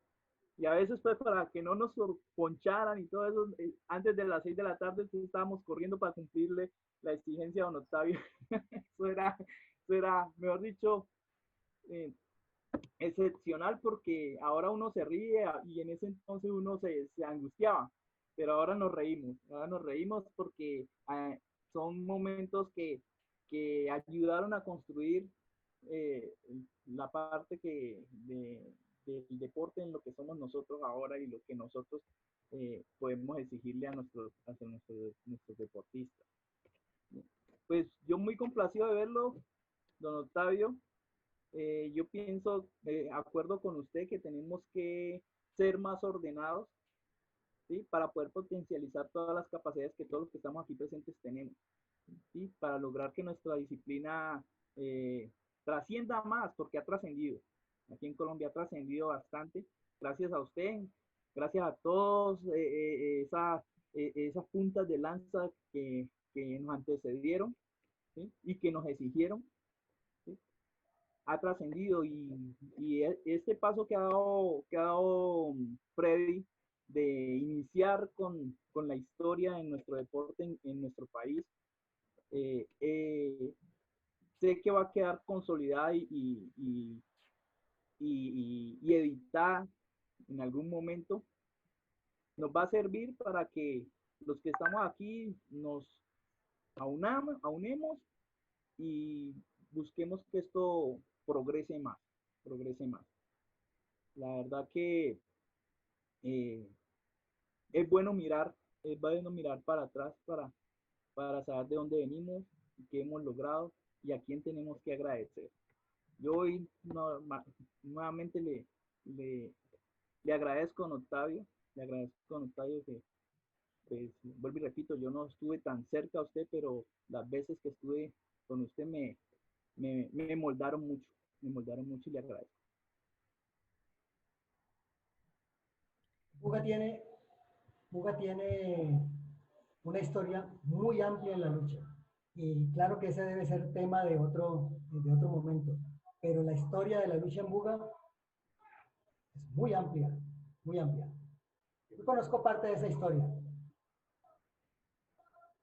Y a veces pues para que no nos poncharan y todo eso, antes de las 6 de la tarde estábamos corriendo para cumplirle la exigencia a don Octavio. Eso era, mejor dicho, eh, excepcional porque ahora uno se ríe y en ese entonces uno se angustiaba, pero ahora nos reímos porque son momentos que ayudaron a construir eh, la parte del deporte en lo que somos nosotros ahora y lo que nosotros podemos exigirle a nuestros deportistas. Pues yo muy complacido de verlo, don Octavio. Yo pienso, acuerdo con usted, que tenemos que ser más ordenados, ¿sí? Para poder potencializar todas las capacidades que todos los que estamos aquí presentes tenemos, ¿sí? Para lograr que nuestra disciplina trascienda más, porque ha trascendido. Aquí en Colombia ha trascendido bastante, gracias a usted, gracias a todos esas puntas de lanza que nos antecedieron, ¿sí? Y que nos exigieron, ¿sí? Ha trascendido y este paso que ha dado Freddy de iniciar con la historia en nuestro deporte, en nuestro país, eh, eh, sé que va a quedar consolidada y editada en algún momento. Nos va a servir para que los que estamos aquí nos aunemos y busquemos que esto progrese más, progrese más. La verdad que eh, es bueno mirar para atrás para saber de dónde venimos, qué hemos logrado y a quién tenemos que agradecer. Yo hoy nuevamente le, le agradezco a Octavio, le agradezco a Octavio que, pues, vuelvo y repito, yo no estuve tan cerca a usted, pero las veces que estuve con usted me moldaron mucho y le agradezco. Buga tiene, Buga tiene una historia muy amplia en la lucha. Y claro que ese debe ser tema de otro momento. Pero la historia de la lucha en Buga es muy amplia, muy amplia. Yo conozco parte de esa historia.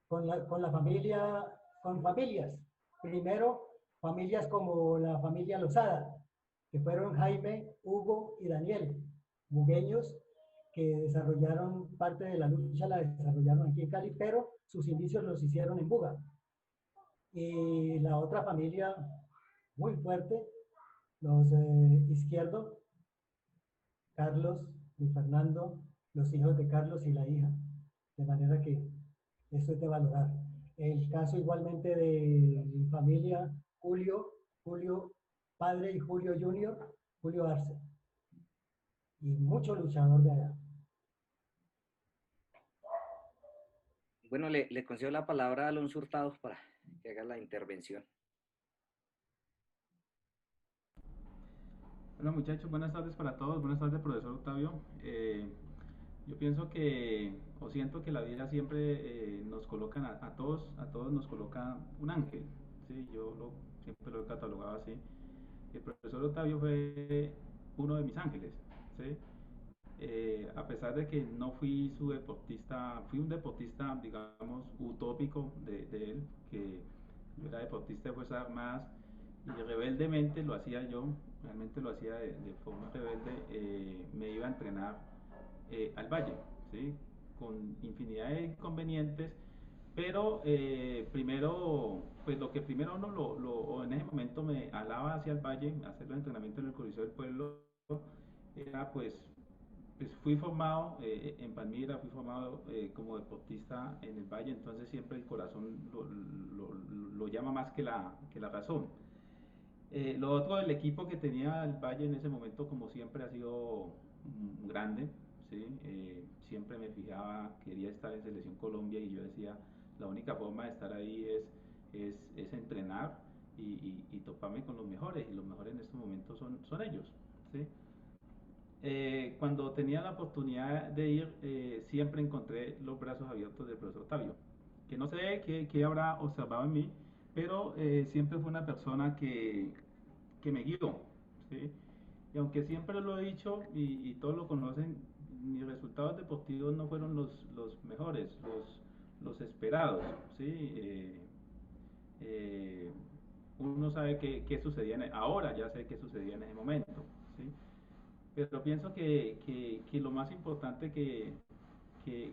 Con la familia, con familias. Primero, familias como la familia Lozada, que fueron Jaime, Hugo y Daniel, bugueños que desarrollaron parte de la lucha, la desarrollaron aquí en Cali, pero sus inicios los hicieron en Buga. Y la otra familia muy fuerte, los Izquierdo, Carlos y Fernando, los hijos de Carlos y la hija. De manera que eso es de valorar. El caso igualmente de mi familia, Julio padre y Julio Junior, Julio Arce, y mucho luchador de allá. Bueno, le concedo la palabra a Alonso Hurtado para que haga la intervención. Bueno muchachos, buenas tardes para todos, buenas tardes profesor Octavio. Yo pienso que, o siento que la vida siempre nos coloca a todos nos coloca un ángel, ¿sí? Siempre lo he catalogado así. El profesor Octavio fue uno de mis ángeles, ¿sí? A pesar de que no fui su deportista, fui un deportista, digamos, utópico de él, que yo era deportista de Fuerzas Armadas y rebeldemente lo hacía yo, realmente lo hacía de forma rebelde, me iba a entrenar al valle, ¿sí? Con infinidad de inconvenientes, pero primero, pues lo que primero uno o en ese momento me alaba hacia el valle, hacer los entrenamientos en el Coliseo del Pueblo, era pues fui formado en Palmira, fui formado como deportista en el Valle, entonces siempre el corazón lo llama más que la razón. Lo otro, el equipo que tenía el Valle en ese momento, como siempre, ha sido grande, ¿sí? Siempre me fijaba, quería estar en Selección Colombia y yo decía, la única forma de estar ahí es entrenar y toparme con los mejores, y los mejores en estos momentos son ellos, ¿sí? Cuando tenía la oportunidad de ir, siempre encontré los brazos abiertos del profesor Octavio, que no sé qué habrá observado en mí, pero siempre fue una persona que me guió, ¿sí? Y aunque siempre lo he dicho y todos lo conocen, mis resultados deportivos no fueron los mejores, los esperados, ¿sí? Eh, Uno sabe qué sucedía, ahora ya sé qué sucedía en ese momento, ¿sí? Pero pienso que lo más importante que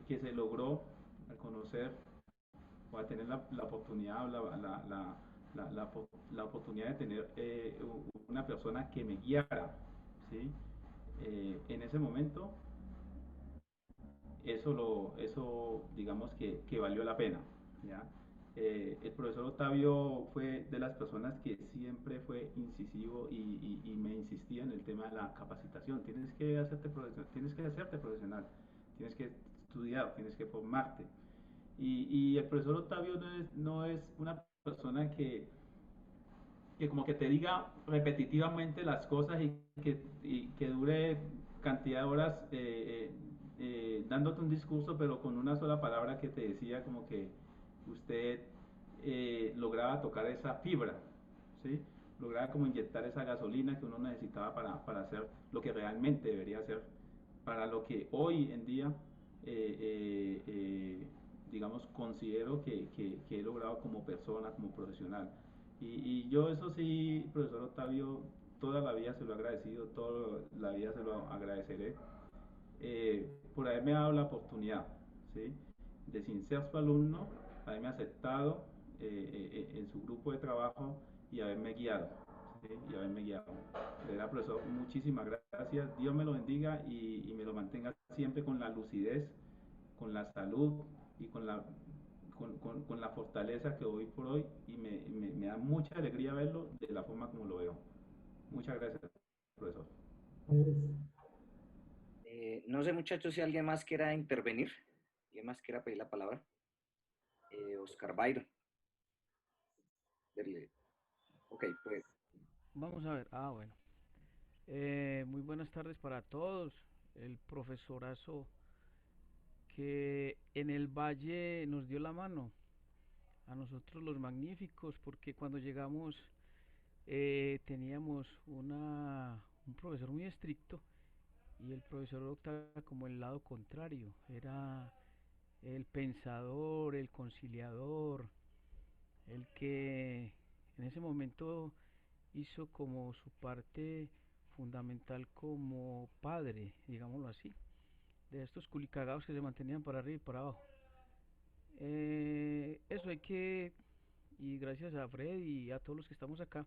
se logró al conocer o a tener la oportunidad o la oportunidad de tener una persona que me guiara, ¿sí? En ese momento, eso digamos que valió la pena, ¿ya? El profesor Octavio fue de las personas que siempre fue incisivo y me insistía en el tema de la capacitación. Tienes que hacerte profesional, tienes que estudiar, tienes que formarte. Y el profesor Octavio no es una persona que como que te diga repetitivamente las cosas y que dure cantidad de horas dándote un discurso, pero con una sola palabra que te decía como que usted lograba tocar esa fibra, ¿sí? Lograba como inyectar esa gasolina que uno necesitaba para hacer lo que realmente debería hacer, para lo que hoy en día, digamos, considero que he logrado como persona, como profesional. Y yo eso sí, profesor Octavio, toda la vida se lo he agradecido, toda la vida se lo agradeceré por haberme dado la oportunidad, ¿sí? De sin ser su alumno, haberme aceptado en su grupo de trabajo y haberme guiado, ¿sí? Y haberme guiado. De verdad, profesor, muchísimas gracias. Dios me lo bendiga y me lo mantenga siempre con la lucidez, con la salud y con la fortaleza que hoy por hoy y me da mucha alegría verlo de la forma como lo veo. Muchas gracias, profesor. No sé, muchachos, si alguien más quiera intervenir, alguien más quiera pedir la palabra. Oscar Byron. Ok, pues. Vamos a ver. Bueno. Muy buenas tardes para todos. El profesorazo que en el valle nos dio la mano a nosotros los magníficos, porque cuando llegamos teníamos un profesor muy estricto y el profesor Octavio como el lado contrario, era el pensador, el conciliador, el que en ese momento hizo como su parte fundamental como padre, digámoslo así. de estos culicagados que se mantenían para arriba y para abajo. Eso hay que, y gracias a Fred y a todos los que estamos acá,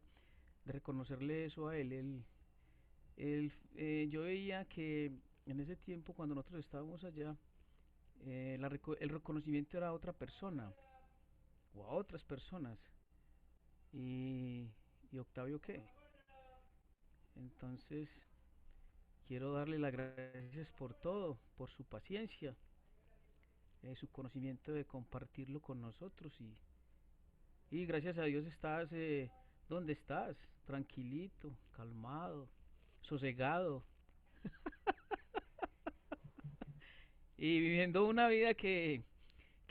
de reconocerle eso a él. Yo veía que en ese tiempo, cuando nosotros estábamos allá, el reconocimiento era a otra persona o a otras personas. ¿Y, y Octavio qué? Entonces, quiero darle las gracias por todo, por su paciencia, su conocimiento de compartirlo con nosotros y gracias a Dios estás donde estás, tranquilito, calmado, sosegado y viviendo una vida que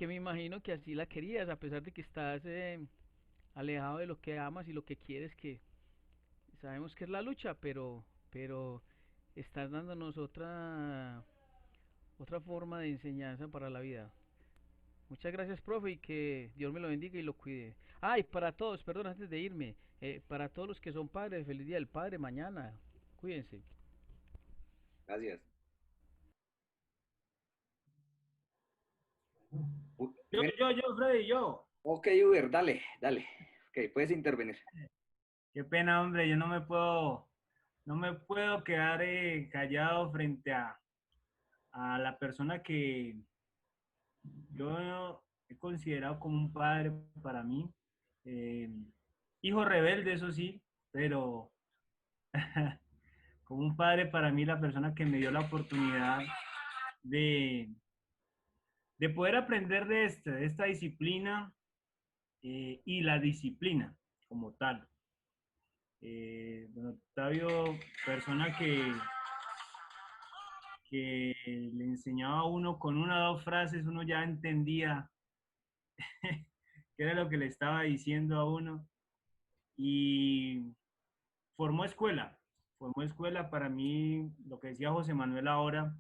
me imagino que así la querías, a pesar de que estás alejado de lo que amas y lo que quieres, que sabemos que es la lucha, pero estás dándonos otra forma de enseñanza para la vida. Muchas gracias, profe, y que Dios me lo bendiga y lo cuide. Ah, y para todos, perdón, antes de irme, para todos los que son padres, feliz día del padre mañana. Cuídense. Gracias. Yo, Bueno, Freddy, yo. ok, Uber, dale, dale. Ok, puedes intervenir. Qué pena, hombre, yo no me puedo quedar callado frente a la persona que yo he considerado como un padre para mí. Eh, hijo rebelde, eso sí, pero como un padre para mí, la persona que me dio la oportunidad de, de poder aprender de esta disciplina y la disciplina como tal. Bueno, Octavio, persona que le enseñaba a uno con una o dos frases, uno ya entendía qué era lo que le estaba diciendo a uno y formó escuela, formó escuela para mí, lo que decía José Manuel ahora,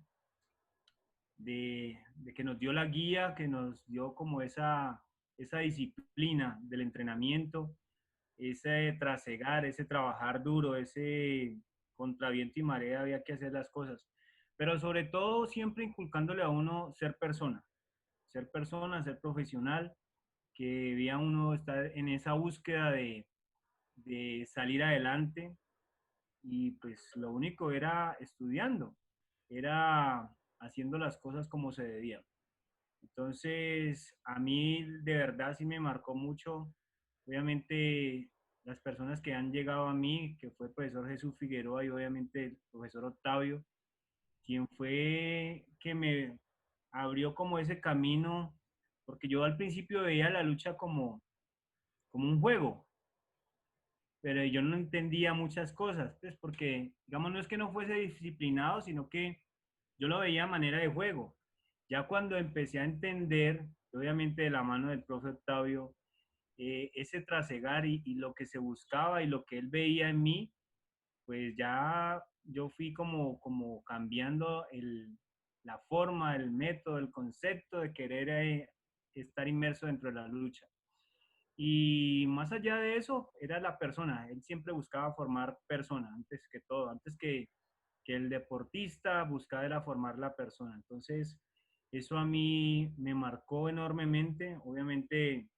de que nos dio la guía, que nos dio como esa disciplina del entrenamiento, ese trasegar, ese trabajar duro, ese contra viento y marea había que hacer las cosas. Pero sobre todo siempre inculcándole a uno ser persona, ser profesional, que debía uno estar en esa búsqueda de salir adelante y pues lo único era estudiando, era haciendo las cosas como se debía. Entonces, a mí de verdad sí me marcó mucho, obviamente las personas que han llegado a mí, que fue el profesor Jesús Figueroa y obviamente el profesor Octavio, quien fue que me abrió como ese camino, porque yo al principio veía la lucha como un juego, pero yo no entendía muchas cosas, pues porque, digamos, no es que no fuese disciplinado, sino que yo lo veía a manera de juego. Ya cuando empecé a entender, obviamente de la mano del profe Octavio, ese trasegar y lo que se buscaba y lo que él veía en mí, pues ya yo fui como cambiando la forma, el método, el concepto de querer estar inmerso dentro de la lucha. Y más allá de eso, era la persona. Él siempre buscaba formar persona, antes que todo, antes que el deportista buscaba era formar la persona. Entonces, eso a mí me marcó enormemente. Obviamente,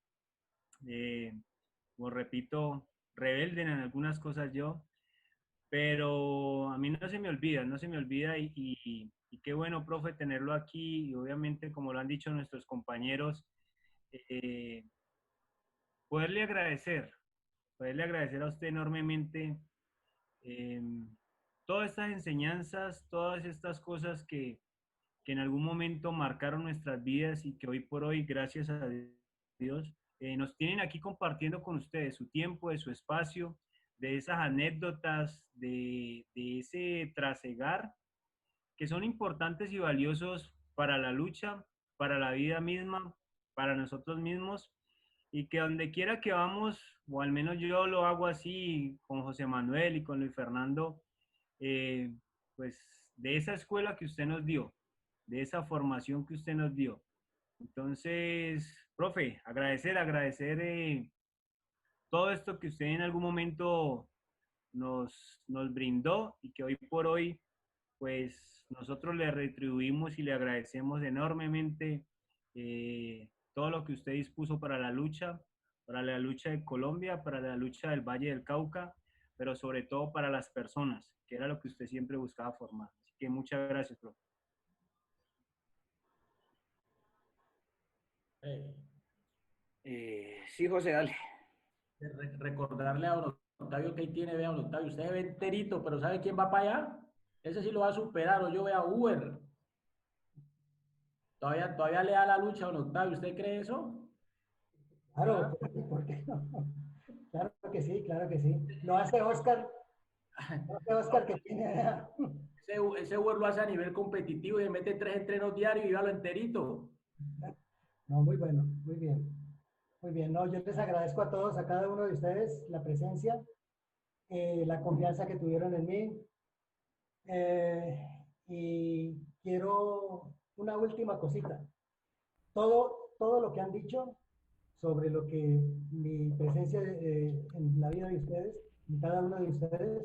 como repito, rebelde en algunas cosas yo, pero a mí no se me olvida, no se me olvida y qué bueno, profe, tenerlo aquí y obviamente, como lo han dicho nuestros compañeros, eh, poderle agradecer, poderle agradecer a usted enormemente eh, todas estas enseñanzas, todas estas cosas que en algún momento marcaron nuestras vidas y que hoy por hoy, gracias a Dios, nos tienen aquí compartiendo con ustedes su tiempo, de su espacio, de esas anécdotas, de ese trasegar, que son importantes y valiosos para la lucha, para la vida misma, para nosotros mismos, y que donde quiera que vamos, o al menos yo lo hago así con José Manuel y con Luis Fernando, eh, pues de esa escuela que usted nos dio, de esa formación que usted nos dio. Entonces, profe, agradecer todo esto que usted en algún momento nos brindó y que hoy por hoy pues nosotros le retribuimos y le agradecemos enormemente todo lo que usted dispuso para la lucha de Colombia, para la lucha del Valle del Cauca, pero sobre todo para las personas, que era lo que usted siempre buscaba formar. Así que muchas gracias, profe. Sí, José, dale. Recordarle a don Octavio que ahí tiene, vea, don Octavio, usted se ve enterito, pero ¿sabe quién va para allá? Ese sí lo va a superar, o yo vea Uber. Todavía le da la lucha a don Octavio, ¿usted cree eso? Claro, ¿Ah? ¿por qué no? Claro que sí, claro que sí. Lo hace Oscar que tiene. Ese Uber lo hace a nivel competitivo y le mete 3 entrenos diarios y va lo enterito. No, muy bueno, muy bien. Muy bien, no, yo les agradezco a todos, a cada uno de ustedes, la presencia, la confianza que tuvieron en mí. Y quiero una última cosita. Todo lo que han dicho sobre lo que mi presencia en la vida de ustedes, en cada uno de ustedes,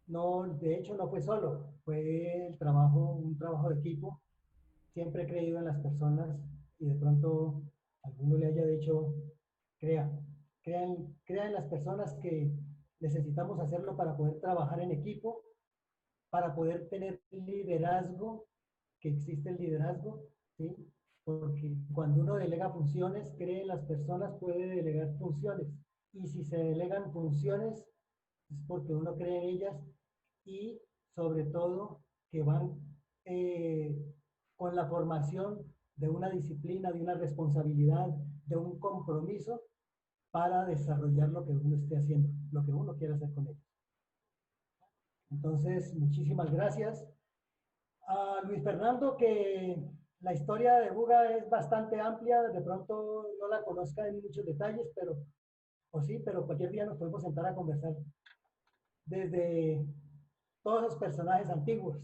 no, de hecho no fue solo, fue un trabajo de equipo. Siempre he creído en las personas y de pronto alguno le haya dicho, crea, crea en las personas que necesitamos hacerlo para poder trabajar en equipo, para poder tener liderazgo, que existe el liderazgo, ¿sí? Porque cuando uno delega funciones, cree en las personas, puede delegar funciones. Y si se delegan funciones, es porque uno cree en ellas y sobre todo que van eh, con la formación de una disciplina, de una responsabilidad, de un compromiso para desarrollar lo que uno esté haciendo, lo que uno quiera hacer con ellos. Entonces, muchísimas gracias. A Luis Fernando, que la historia de Buga es bastante amplia, de pronto no la conozca en muchos detalles, o sí, pero cualquier día nos podemos sentar a conversar desde todos los personajes antiguos.